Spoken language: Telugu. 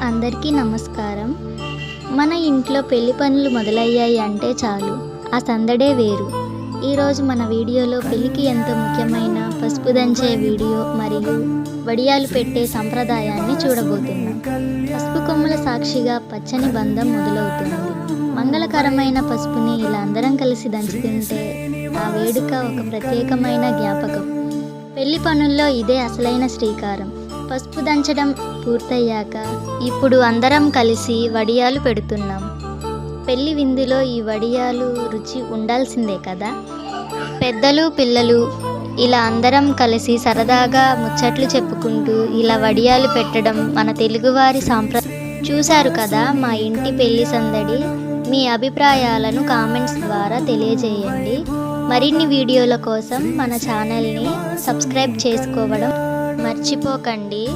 అందరికీ నమస్కారం. మన ఇంట్లో పెళ్లి పనులు మొదలయ్యాయి అంటే చాలు ఆ సందడే వేరు. ఈరోజు మన వీడియోలో పెళ్లికి ఎంతో ముఖ్యమైన పసుపు దంచే వీడియో మరియు వడియాలు పెట్టే సంప్రదాయాన్ని చూడబోతున్నాం. పసుపు కొమ్ముల సాక్షిగా పచ్చని బంధం మొదలవుతుంది. మంగళకరమైన పసుపుని ఇలా అందరం కలిసి దంచుతుంటే ఆ వేడుక ఒక ప్రత్యేకమైన జ్ఞాపకం. పెళ్లి పనుల్లో ఇదే అసలైన శ్రీకారం. పసుపు దంచడం పూర్తయ్యాక ఇప్పుడు అందరం కలిసి వడియాలు పెడుతున్నాం. పెళ్లి విందులో ఈ వడియాలు రుచి ఉండాల్సిందే కదా. పెద్దలు పిల్లలు ఇలా అందరం కలిసి సరదాగా ముచ్చట్లు చెప్పుకుంటూ ఇలా వడియాలు పెట్టడం మన తెలుగువారి చూశారు కదా మా ఇంటి పెళ్లి సందడి. మీ అభిప్రాయాలను కామెంట్స్ ద్వారా తెలియజేయండి. మరిన్ని వీడియోల కోసం మన ఛానల్ని సబ్స్క్రైబ్ చేసుకోవడం మర్చిపోకండి.